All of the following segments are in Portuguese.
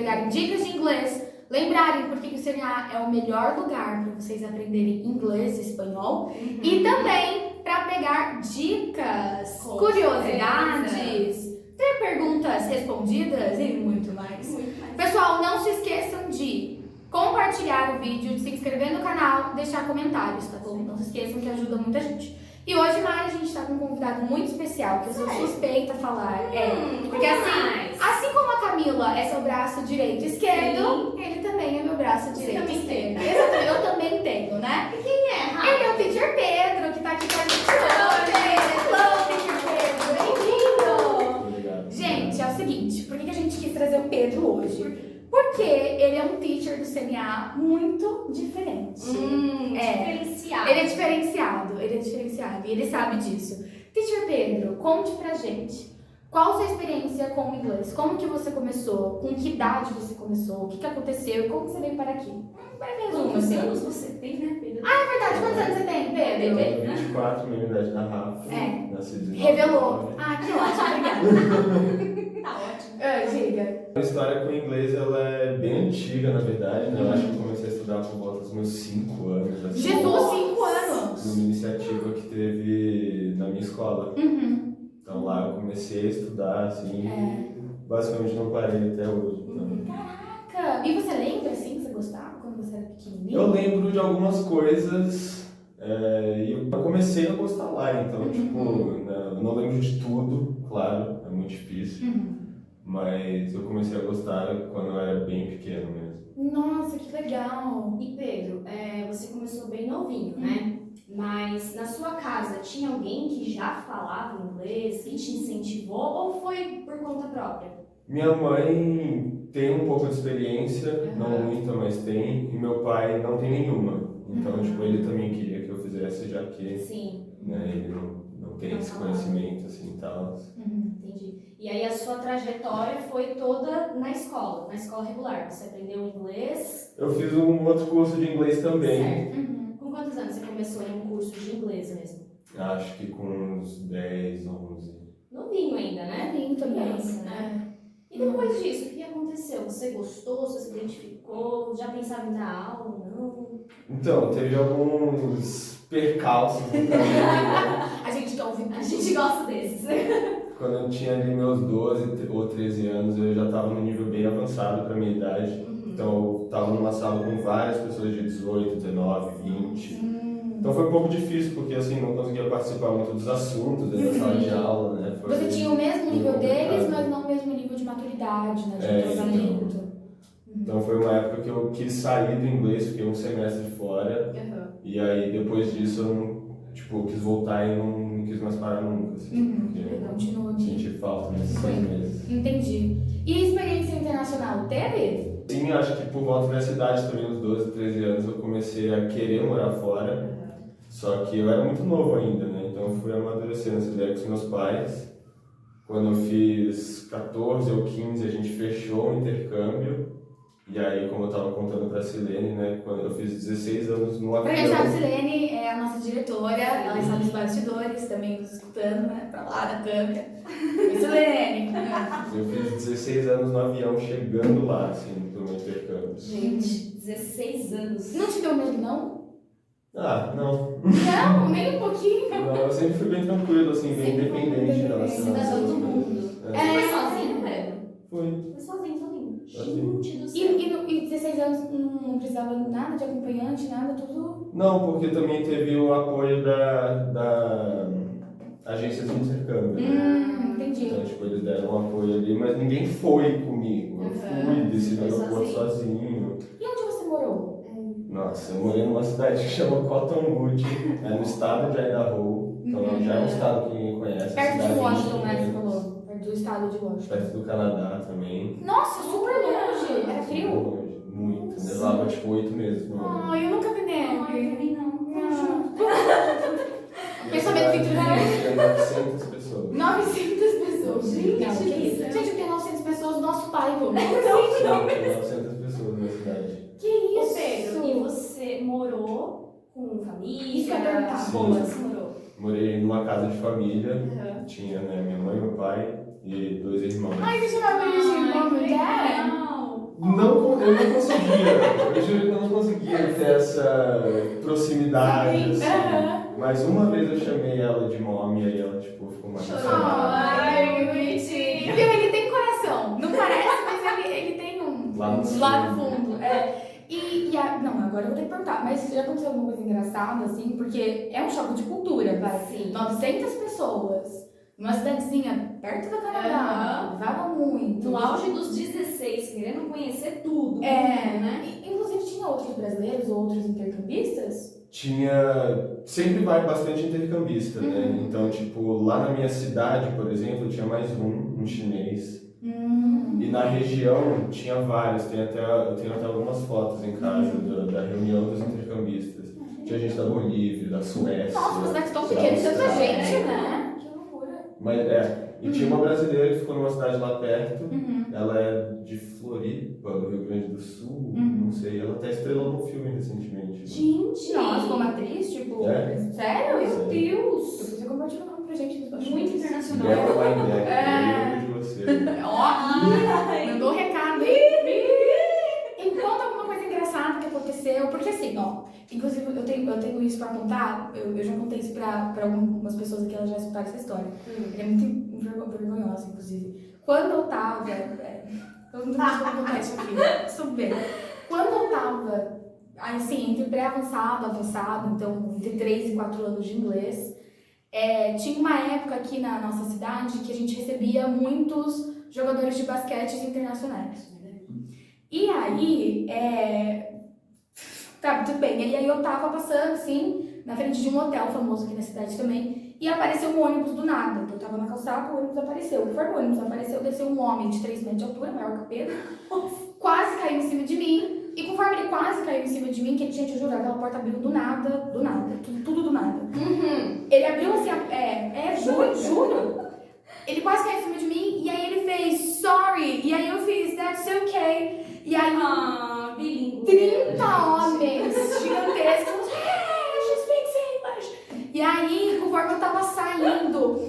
pegarem dicas de inglês, lembrarem por que o CNA é o melhor lugar para vocês aprenderem inglês e espanhol e também para pegar dicas, curiosidades, ter perguntas respondidas e muito mais. Pessoal, não se esqueçam de compartilhar o vídeo, de se inscrever no canal, deixar comentários, tá bom? Não se esqueçam que ajuda muita gente. E hoje, Mari, a gente tá com um convidado muito especial, que eu sou suspeita a falar. Porque assim como a Camila é seu braço direito e esquerdo, ele também é meu braço direito e esquerdo. Exatamente, eu também tenho, né? E quem é, Rafa? Ele é o Teacher Pedro, que tá aqui com a gente hoje. Hello, Teacher Pedro, bem-vindo! Obrigado. Gente, é o seguinte, por que a gente quis trazer o Pedro hoje? Porque ele é um teacher do CNA muito diferente. Diferenciado. Ele é diferenciado e ele sabe disso. Teacher Pedro, conte pra gente, qual a sua experiência com o inglês? Como que você começou? Com que idade você começou? O que aconteceu? Como que você veio para aqui? Vai mesmo, Quantos anos você tem, né, Pedro? Ah, é verdade. Quantos anos você tem, Pedro? Eu tenho 24, mesma idade da Rafa. É. Nasci de 19. Revelou. Ah, que ótimo, obrigada. Tá ótimo. Diga. A história com o inglês ela é bem antiga, na verdade, né? Eu acho que eu comecei a estudar por volta dos meus 5 anos. Assim, Jesus, 5 anos. numa iniciativa que teve na minha escola. Então lá eu comecei a estudar, assim, e basicamente não parei até hoje. Então. Caraca! E você lembra, assim, que você gostava quando você era pequenininho? Eu lembro de algumas coisas e eu comecei a gostar lá, então, tipo, eu não lembro de tudo, claro, é muito difícil. Mas eu comecei a gostar quando eu era bem pequeno mesmo. Nossa, que legal! E Pedro, você começou bem novinho, né? Mas na sua casa tinha alguém que já falava inglês, que te incentivou, ou foi por conta própria? Minha mãe tem um pouco de experiência, não muita, mas tem, e meu pai não tem nenhuma. Então, tipo, ele também queria que eu fizesse, já que né, ele não tem esse conhecimento, assim, e tal. Entendi. E aí a sua trajetória foi toda na escola regular. Você aprendeu inglês? Eu fiz um outro curso de inglês também. Certo. Com quantos anos você começou em um curso de inglês mesmo? Acho que com uns 10, 11. Novinho ainda, né? Novinho também. Criança, né? E depois disso, o que aconteceu? Você gostou? Você se identificou? Já pensava em dar aula ou não? Então, teve alguns percalços no caminho, né? A gente quer ouvir. A gente gosta desses. Quando eu tinha ali meus 12 ou 13 anos, eu já estava num nível bem avançado para minha idade. Então, eu estava numa sala com várias pessoas de 18, 19, 20. Então, foi um pouco difícil, porque assim, não conseguia participar muito dos assuntos da sala de aula, né? Você tinha o mesmo nível deles, mas não o mesmo nível de maturidade, né? De entrosamento. Então, foi uma época que eu quis sair do inglês, fiquei um semestre fora. E aí, depois disso, eu não, quis voltar e não quis mais parar nunca. Assim, porque Continuou eu senti falta nesses 6 meses. Entendi. E experiência internacional, teve? Sim, acho que por volta dessa idade, também uns 12, 13 anos, eu comecei a querer morar fora. Só que eu era muito novo ainda, né? Então eu fui amadurecendo essa ideia com os meus pais. Quando eu fiz 14 ou 15, a gente fechou um intercâmbio. E aí, como eu estava contando para a Silene, né? Quando eu fiz 16 anos no Pra avião... quem sabe, Silene é a nossa diretora, ela está nos bastidores, também nos escutando, né? Pra lá da câmera. Oi, Silene! Eu fiz 16 anos no avião, chegando lá, assim, pro meu intercâmbio. Gente, 16 anos. Não te deu medo, não? Ah, não. Não, nem um pouquinho. Não, eu sempre fui bem tranquilo, assim, bem independente em relação a Cidadão do essas mundo. coisas. Você foi sozinho, Pedro? Fui. Foi sozinho. Sozinho. Gente do céu. E 16 anos não precisava nada de acompanhante, nada, tudo... Não, porque também teve o apoio da agência de intercâmbio, né? Entendi. Então, tipo, eles deram um apoio ali, mas ninguém foi comigo. Eu fui, desci no aeroporto sozinho. E onde você morou? Nossa, eu morei numa cidade que chama Cottonwood, é no estado de Idaho. Então já é um estado que ninguém conhece. Perto de Washington, né, né? você falou? Perto do estado de Washington. Perto do Canadá também. Nossa, super longe! Era frio? Longe, muito. Levava tipo 8 meses no ano. Ai, eu nunca vi neve. também não. Pensamento vitorioso. Tinha 900 pessoas. 900 pessoas. Gente, Não, que que isso? céu. Gente, eu tenho 900 pessoas do nosso pai, pô. Sim, tinha 900 pessoas na cidade. Que Ô, isso? Pedro, e você morou com família? Isso que eu ia perguntar. Sim. Como você morou? Morei numa casa de família. Tinha, né, minha mãe, meu pai e 2 irmãos. Ai, você chamava ele de irmão, meu dad? Não. essa proximidade, Sim. assim. Mas uma vez eu chamei ela de mommy e ela, tipo, ficou mais Ai, que bonitinho. Viu? Ele tem coração. Não parece, mas ele tem um. Lá no fundo. Não, agora eu vou ter que perguntar. Mas já aconteceu alguma coisa engraçada, assim? Porque é um choque de cultura, vai. Sim. 900 pessoas. Numa cidadezinha perto do Canadá. Levava muito. No auge dos 16, querendo conhecer tudo. Né? Inclusive, tinha outros brasileiros ou outros intercambistas? Sempre vai bastante intercambista, né? Então, tipo, lá na minha cidade, por exemplo, tinha mais um chinês. E na região tinha vários, eu tenho até algumas fotos em casa da reunião dos intercambistas. Tinha gente da Bolívia, da Suécia. Nossa, uma cidade tão da pequena, tanta Austrália. gente, né? Que loucura. Mas e tinha uma brasileira que ficou numa cidade lá perto. Ela é de Floripa, do Rio Grande do Sul, não sei. Ela até estrelou num filme recentemente. Gente! Nossa, como atriz, tipo. Sério? Meu Deus! Depois você compartilha o nome pra gente nos bastidores. Muito internacional. Gabriel Weinberg, eu lembro de você. Ó, mandou recado, hein? E conta alguma coisa engraçada que aconteceu, porque assim, ó, inclusive eu tenho isso pra contar, eu já contei isso pra algumas pessoas aqui, elas já escutaram essa história. Ele é muito vergonhosa, inclusive. Quando eu tava. Todo mundo vai contar isso aqui, tudo bem. Quando eu tava, assim, entre pré-avançado, avançado, então entre 3 e 4 anos de inglês, tinha uma época aqui na nossa cidade que a gente recebia muitos jogadores de basquete internacionais. E aí, tá, tudo bem. E aí eu tava passando, assim, na frente de um hotel famoso aqui na cidade também, e apareceu um ônibus do nada. Eu tava na calçada, o ônibus apareceu. Conforme o ônibus apareceu, desceu um homem de 3 metros de altura, maior que o Pedro, quase caiu em cima de mim. E conforme ele quase caiu em cima de mim, que, gente, eu juro, aquela porta abriu do nada, tudo do nada. Ele abriu assim, juro. Ele quase caiu em cima de mim, e aí ele fez, sorry, e aí eu fiz, that's okay. E aí, bilíngue. 30 homens gigantescos, she speaks English. E aí, conforme eu tava saindo,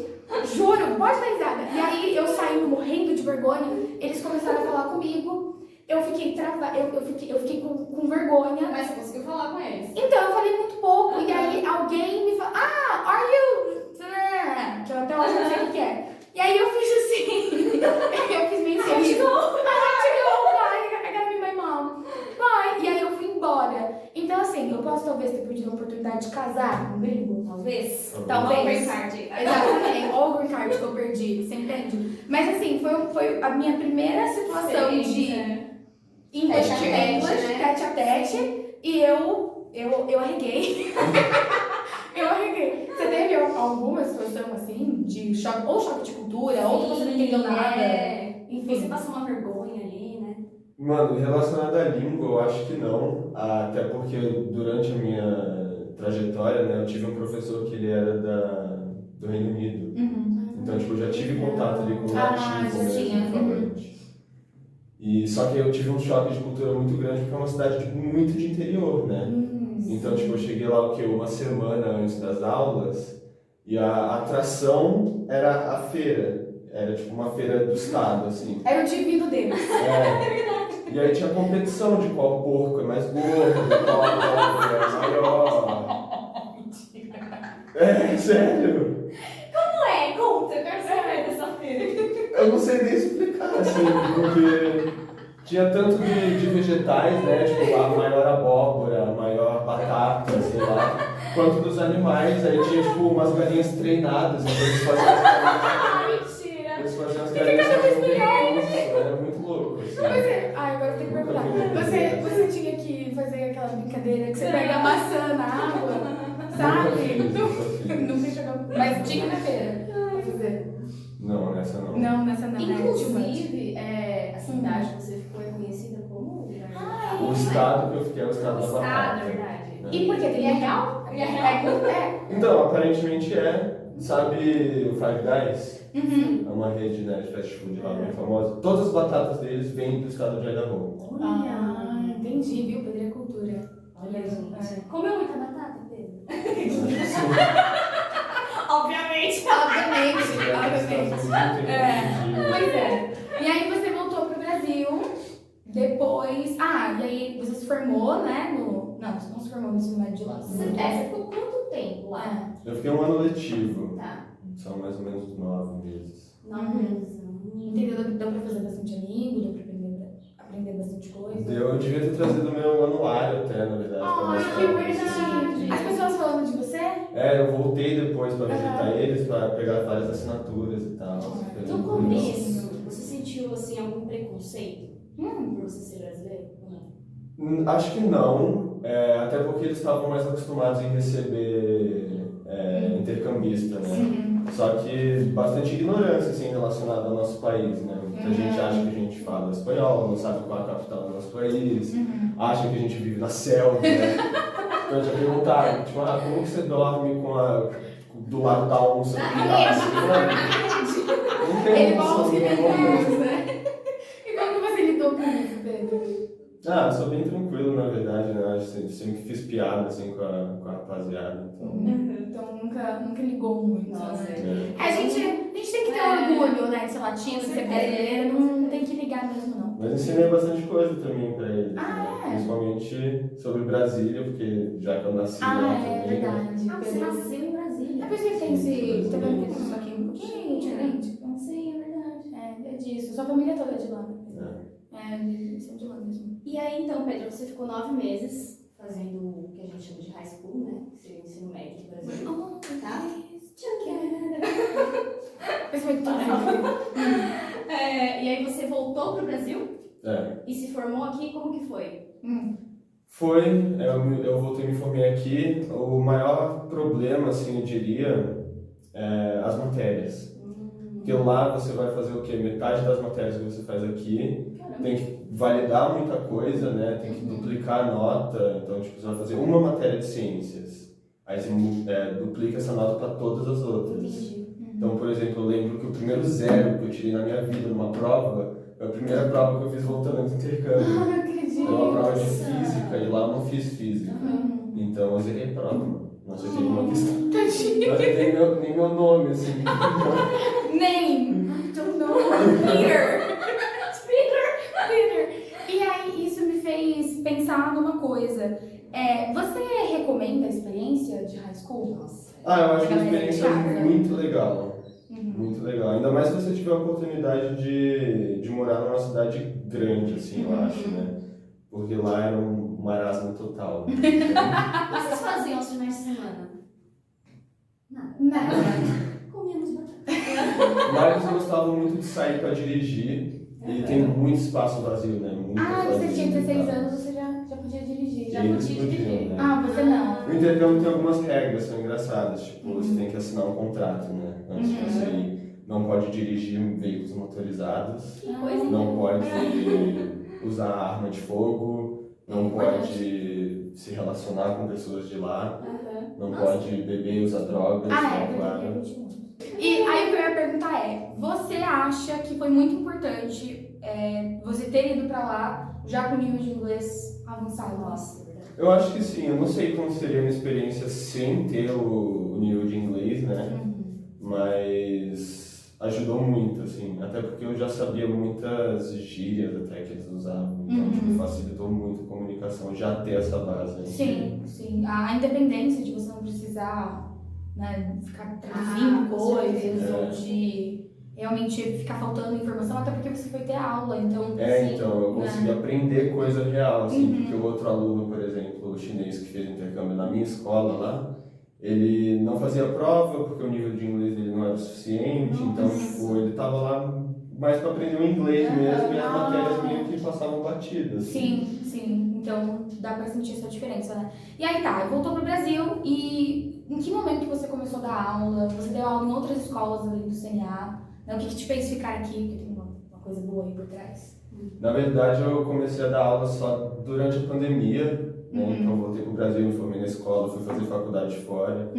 juro, pode dar risada. E aí, eu saindo morrendo de vergonha, eles começaram a falar comigo. Eu fiquei travada, eu fiquei com vergonha. Mas você conseguiu falar com eles? Então, eu falei muito pouco. E aí, alguém me falou, are you... Que eu até hoje não sei o que é. E aí, eu fiz assim, eu fiz meio assim. I gotta be my mom. Bye. E aí, eu fui embora. Então, assim, eu posso talvez ter perdido a oportunidade de casar com um gringo? Talvez. Talvez. Green card. Exatamente, ou o green card que eu perdi, você entende? Mas assim, foi a minha primeira situação de English to English, tete a tete, e eu arreguei. Eu arreguei. Você teve alguma situação assim, de choque, ou choque de cultura, ou que você não entendeu nada? Enfim, você passou uma vergonha ali, né? Mano, relacionado à língua, eu acho que não. Até porque durante a minha trajetória, né, eu tive um professor que ele era do Reino Unido. Então, tipo, eu já tive contato ali com o nativo, né, falante. E só que eu tive um choque de cultura muito grande porque é uma cidade tipo, muito de interior, né? Então, tipo, eu cheguei lá uma semana antes das aulas e a atração era a feira. Era tipo uma feira do estado, assim. Era o divino deles. E aí tinha competição de qual porco é mais gordo, qual porco é maior. Mentira. Sério? Como é? Conta, eu quero saber dessa feira. Eu não sei nem explicar, assim, porque tinha tanto de vegetais, né? Tipo, a maior abóbora, a maior batata, sei lá, quanto dos animais. Aí tinha, tipo, umas galinhas treinadas, então eles faziam as galinhas. Mentira! Eles faziam as galinhas com recurso, era muito louco, assim. Agora eu tenho que perguntar. Você tinha que fazer aquela brincadeira que você pega a maçã na água, sabe? Nunca jogou. Mas tinha na feira pra fazer. Não, nessa não. Não, nessa não. Inclusive, a cidade que você ficou é conhecida como? O estado que eu fiquei é o estado da batata. Verdade. E por que? E é real? Então, aparentemente sabe o Five Guys? Uhum. É uma rede, né, de fast food lá bem famosa. Todas as batatas deles vêm do estado de Idaho. Entendi, viu? Pedro é cultura. Olha, gente. Comeu muita batata, Pedro? Sim. Obviamente. Pois é. E aí você voltou pro Brasil, depois... e aí você se formou, né, no Não, você não se formou no ensino médio de lá. Você ficou quanto tempo lá? Eu fiquei um ano letivo. Tá. São mais ou menos 9 meses. 9 meses. Entendeu? Deu pra fazer bastante amigo, deu pra aprender bastante coisa. Eu devia ter trazido meu anuário até, na verdade. pra Ai, mostrar que pra verdade! vocês. As pessoas falando de você? Eu voltei depois pra visitar eles, pra pegar várias assinaturas e tal. Foi No muito começo, você sentiu assim algum preconceito por você ser brasileiro? Ou não? Acho que não, até porque eles estavam mais acostumados em receber intercambista, né? Só que bastante ignorância assim, relacionada ao nosso país, né? Muita gente acha que a gente fala espanhol, não sabe qual é a capital do nosso país, acha que a gente vive na selva, né? Então já perguntaram, tipo, como que você dorme do lado da onça? Não tem Ele noção volta do e que acontece. né? E como que você lidou com isso, Pedro? Eu sou bem tranquilo, na verdade, né? Eu sempre fiz piada, assim, com a rapaziada, então... Então nunca ligou muito. Nossa, né? A gente tem que ter orgulho, né, de ser latino, de ser brasileiro, não tem que ligar mesmo, não. Mas ensinei bastante coisa também pra eles, né? É? Principalmente sobre Brasília, porque já que eu nasci lá também... Verdade. Você nasceu em Brasília. É por isso que tem esse. Tá vendo que tem isso aqui um pouquinho diferente? Sim, é verdade. É disso. Sua família toda é de lá, né? Eles são de lá mesmo. E aí, então, Pedro, você ficou 9 meses fazendo o que a gente chama de high school, né? Que seria o ensino médio do Brasil. Tá? Pensamento E aí você voltou pro Brasil e se formou aqui, como que foi? Eu voltei e me formei aqui. O maior problema, assim, eu diria, é as matérias. Porque lá você vai fazer o quê? Metade das matérias que você faz aqui, tem que validar muita coisa, né? Tem que duplicar a nota. Então, tipo, você vai fazer uma matéria de ciências. Aí você duplica essa nota para todas as outras. Entendi. Então, por exemplo, eu lembro que o primeiro 0 que eu tirei na minha vida numa prova, foi a primeira prova que eu fiz voltando do intercâmbio. Não acredito. Foi uma prova de física, e lá eu não fiz física. Então eu zerei a prova, mano. Não acertei nenhuma questão. Não acertei nem meu nome, assim. Name. I don't know. Peter. E aí, isso me fez pensar numa coisa. Você recomenda a experiência de high school? Nossa. Eu acho uma experiência muito legal. Muito legal. Ainda mais se você tiver a oportunidade de morar numa cidade grande, assim, eu acho, né? Porque lá era um marasmo total. O que vocês faziam aos finais de semana? Nada. Comíamos batata. Mas eu gostava muito de sair para dirigir. E tem muito espaço vazio, né? Muito Você vazio, tinha 16 tá? anos, você já podia dirigir. Já Eles podia podiam, dirigir. né? Você não. No intercâmbio tem algumas regras, são engraçadas. Tipo, você tem que assinar um contrato, né? Antes de você ir. Não pode dirigir veículos motorizados. Que coisa. Não pode usar arma de fogo. Não pode se relacionar com pessoas de lá. Não pode beber e usar drogas. Claro. E aí o que eu ia perguntar você acha que foi muito importante você ter ido pra lá já com o nível de inglês avançado? Nossa, verdade. Eu acho que sim. Eu não sei como seria a minha experiência sem ter o nível de inglês, né? Mas ajudou muito, assim. Até porque eu já sabia muitas gírias até que eles usavam. Então, tipo, facilitou muito a comunicação já ter essa base. Né? Sim. A independência de você não precisar, né, ficar traduzindo coisas ou de realmente ficar faltando informação, até porque você foi ter aula, então... Então, eu consegui aprender coisa real, assim, porque o outro aluno, por exemplo, o chinês que fez intercâmbio na minha escola lá, ele não fazia prova porque o nível de inglês dele não era o suficiente, então, tipo, ele tava lá mais para aprender o inglês mesmo e as matérias meio que passavam batidas. Sim. Então, dá pra sentir essa diferença, né? E aí voltou pro Brasil e em que momento que você começou a dar aula? Você deu aula em outras escolas além do CNA? Né? O que te fez ficar aqui? Porque tem uma coisa boa aí por trás. Na verdade, eu comecei a dar aula só durante a pandemia, né? Então, voltei pro Brasil, me formei na escola, fui fazer faculdade fora.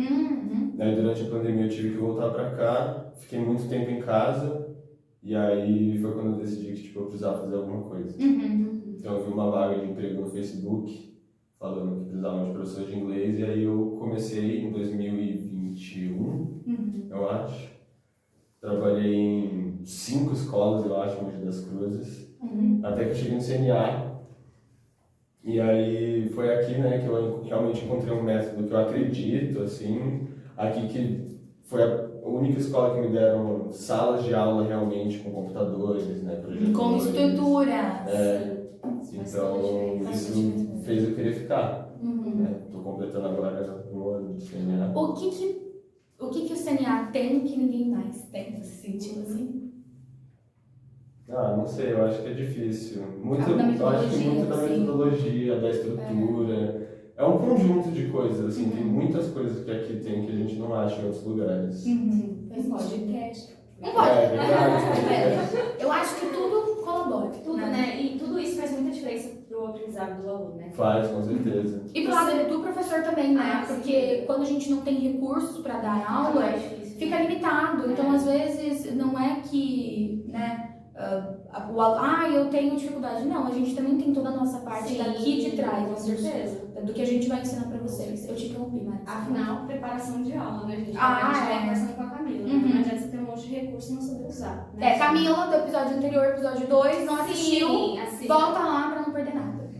Daí, durante a pandemia, eu tive que voltar pra cá, fiquei muito tempo em casa, e aí foi quando eu decidi que eu precisava fazer alguma coisa. Então, eu vi uma vaga de emprego no Facebook, falando que precisavam de professor de inglês, e aí eu comecei em 2021, eu acho. Trabalhei em 5 escolas, eu acho, em Mogi das Cruzes, até que eu cheguei no CNA. E aí foi aqui, né, que eu realmente encontrei um método que eu acredito, assim, aqui que foi a única escola que me deram salas de aula realmente com computadores, né, projetores. Com estrutura. Então, isso fez eu querer ficar. Tô completando agora um ano de CNA. O que o CNA tem que ninguém mais tem? Você sentiu assim? Não sei, eu acho que é difícil. Da eu acho que muito da assim. metodologia, da estrutura. É um conjunto de coisas, assim, tem muitas coisas que aqui tem que a gente não acha em outros lugares. Faz Pode. podcast. Não pode. É verdade. Eu acho que tudo colabora. Tudo, né? E tudo isso faz muita diferença pro aprendizado do aluno, né? Faz, com certeza. E pro lado do professor também, né? Sim. Porque quando a gente não tem recursos para dar aula, É difícil. fica limitado. Então, às vezes, não é que, né, eu tenho dificuldade. Não, a gente também tem toda a nossa parte daqui de trás, com certeza. do que a gente vai ensinar para vocês. Eu te interrompi, Mari. Afinal, preparação de aula, né, gente? Ah, a gente é. tava conversando com a Camila. Uhum. Não adianta você ter um monte de recurso e não saber usar. Né? Camila, do episódio anterior, episódio 2, não assistiu, Sim, assista. volta lá para não perder nada.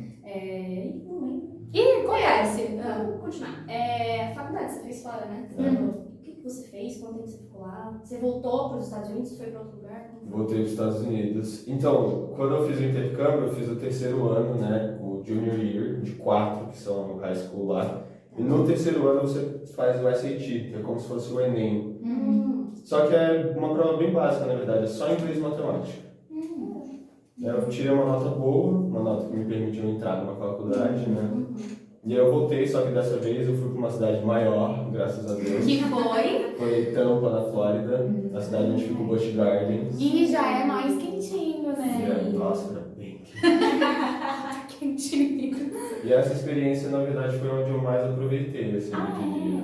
Não lembro. E conhece. Vamos continuar. Faculdade, você fez fora, né? O que você fez? Quanto tempo você ficou lá? Você voltou para os Estados Unidos? Foi para outro lugar? Voltei para os Estados Unidos. Então, quando eu fiz o intercâmbio, eu fiz o terceiro ano, né? O junior year, de 4, que são no high school lá. E no terceiro ano você faz o SAT, que é como se fosse o Enem. Só que é uma prova bem básica, na verdade, é só inglês e matemática. Eu tirei uma nota boa, uma nota que me permitiu entrar numa faculdade, né? E aí eu voltei, só que dessa vez eu fui para uma cidade maior, graças a Deus. Que foi? Foi Tampa, na Flórida, a cidade onde fica o Busch Gardens. E já é mais quentinho, né? Nossa, era bem Quentinho. E essa experiência, na verdade, foi onde eu mais aproveitei, assim, eu diria.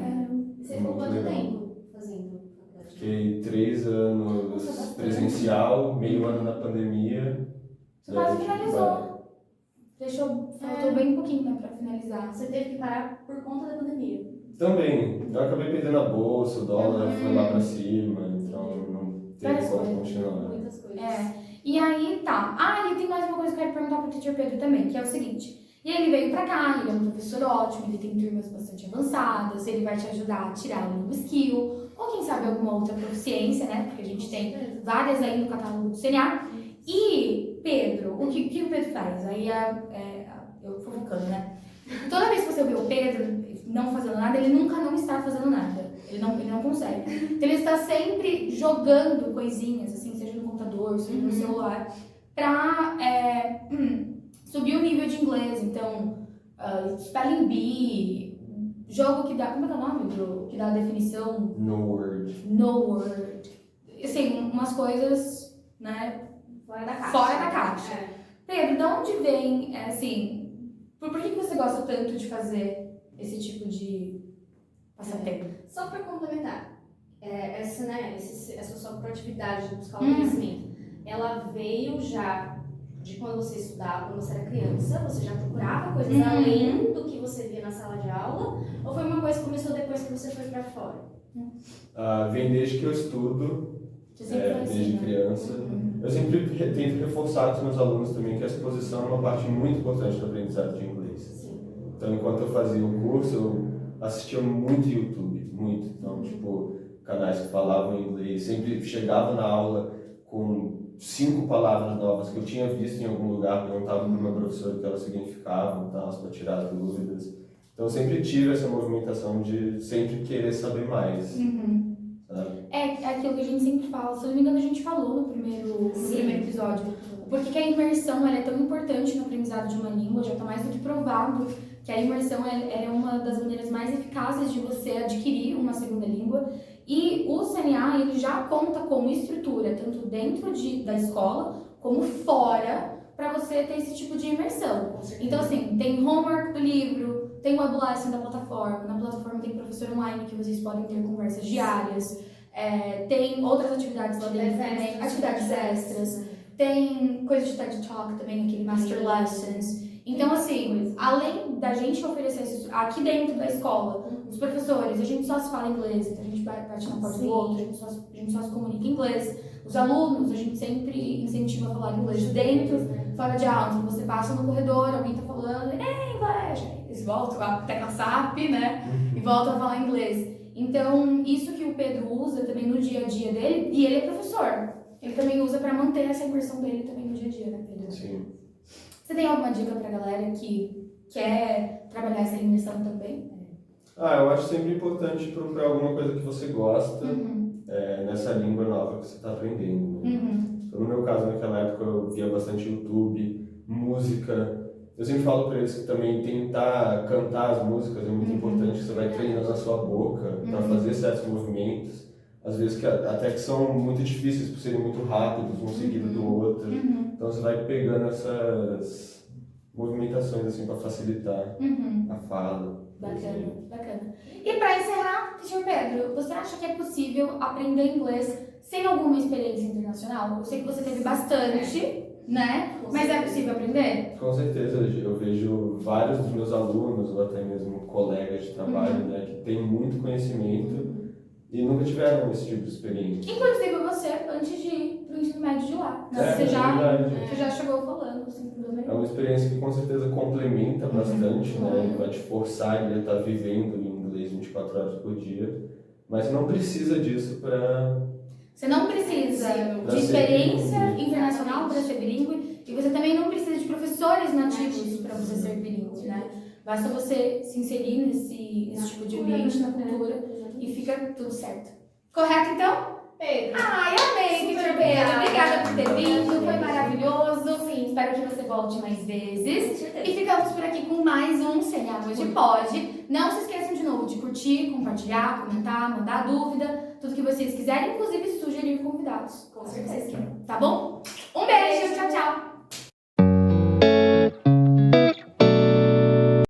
Você ficou Muito quanto legal. tempo fazendo faculdade? Fiquei 3 anos presencial, meio ano na pandemia. Você quase finalizou. Faltou bem pouquinho, né, pra finalizar. Você teve que parar por conta da pandemia. Também, eu acabei perdendo a bolsa, o dólar foi lá pra cima, então não teve como continuar. Muitas coisas. E aí tá. E tem mais uma coisa que eu quero perguntar pro Teacher Pedro também, que é o seguinte. E ele veio pra cá, ele é um professor ótimo, ele tem turmas bastante avançadas, ele vai te ajudar a tirar um skill, ou quem sabe alguma outra proficiência, né? Porque a gente tem várias aí no catálogo do CNA. E, Pedro, o que o Pedro faz? Aí eu fofocando, né? Toda vez que você vê o Pedro não fazendo nada, ele nunca não está fazendo nada. Ele não consegue. Então ele está sempre jogando coisinhas, assim, seja no computador, seja no celular, pra subir o nível de inglês. Então, Spelling Bee, jogo que dá. Como é que é o nome? Que dá a definição? No word. Assim, umas coisas, né? Fora da caixa. Fora da caixa. Pedro, de onde vem, assim, por que você gosta tanto de fazer esse tipo de passatempo? Só para complementar, essa sua proatividade de buscar o conhecimento, ela veio já de quando você estudava, quando você era criança, você já procurava coisas além do que você via na sala de aula, ou foi uma coisa que começou depois que você foi para fora? Vem desde que eu estudo, desde criança. Eu sempre tento reforçar com os meus alunos também que a exposição é uma parte muito importante do aprendizado de inglês. Sim. Então, enquanto eu fazia o curso, eu assistia muito YouTube, muito. Então, canais que falavam inglês, sempre chegava na aula com 5 palavras novas que eu tinha visto em algum lugar, perguntava para o meu professor o que elas significavam, para tirar as dúvidas. Então, eu sempre tive essa movimentação de sempre querer saber mais. Sabe? É aquilo que a gente sempre fala, se eu não me engano a gente falou no primeiro episódio. Porque que a imersão ela é tão importante no aprendizado de uma língua, já está mais do que provado que a imersão ela é uma das maneiras mais eficazes de você adquirir uma segunda língua. E o CNA ele já conta com estrutura, tanto dentro da escola como fora, para você ter esse tipo de imersão. Então assim, tem homework do livro, tem o web lesson da plataforma, na plataforma tem professor online que vocês podem ter conversas diárias, tem outras atividades lá dentro também, atividades extras, tem coisa de TED Talk também, aquele Master Lessons. Então assim, além da gente oferecer isso aqui dentro da escola, os professores, a gente só se fala inglês, então a gente bate na porta do outro, a gente só se comunica em inglês. Os alunos, a gente sempre incentiva a falar inglês dentro, fora de aula. Então você passa no corredor, alguém tá falando, inglês, eles voltam a tecla SAP, né? E voltam a falar inglês. Então, isso que o Pedro usa também no dia a dia dele, e ele é professor. Ele também usa para manter essa imersão dele também no dia a dia, né, Pedro? Sim. Você tem alguma dica pra galera que quer trabalhar essa imersão também? Eu acho sempre importante procurar alguma coisa que você gosta nessa língua nova que você está aprendendo. Né? Então, no meu caso, naquela época, eu via bastante YouTube, música. Eu sempre falo para eles que também tentar cantar as músicas é muito importante, que você vai treinando a sua boca para fazer certos movimentos, às vezes até que são muito difíceis por serem muito rápidos, um seguido do outro. Então você vai pegando essas movimentações assim para facilitar a fala. Bacana, bacana. E para encerrar, Teacher Pedro, você acha que é possível aprender inglês sem alguma experiência internacional? Eu sei que você teve bastante, né? Mas é possível aprender? Com certeza, eu vejo vários dos meus alunos, ou até mesmo colegas de trabalho, né, que têm muito conhecimento e nunca tiveram esse tipo de experiência. Inclusive você, antes de ir pro ensino médio de lá. Né? Você já chegou falando, sem problema nenhum. É uma experiência que com certeza complementa bastante, né? Vai te forçar a estar vivendo em inglês 24 horas por dia, mas não precisa disso para... Você não precisa de experiência internacional para ser bilíngue e você também não precisa de professores nativos para você ser bilíngue, né? Basta você se inserir nesse tipo de ambiente, na cultura, e fica tudo certo. Correto, então? Pedro. Ai, amei, Teacher Pedro. Obrigada por ter vindo, foi maravilhoso. Sim, espero que você volte mais vezes. E ficamos por aqui com mais um Sem A Hoje Pode. Não se esqueçam de novo de curtir, compartilhar, comentar, mandar dúvida, tudo que vocês quiserem, inclusive sugerir convidados. Com certeza. Tá bom? Um beijo, tchau, tchau.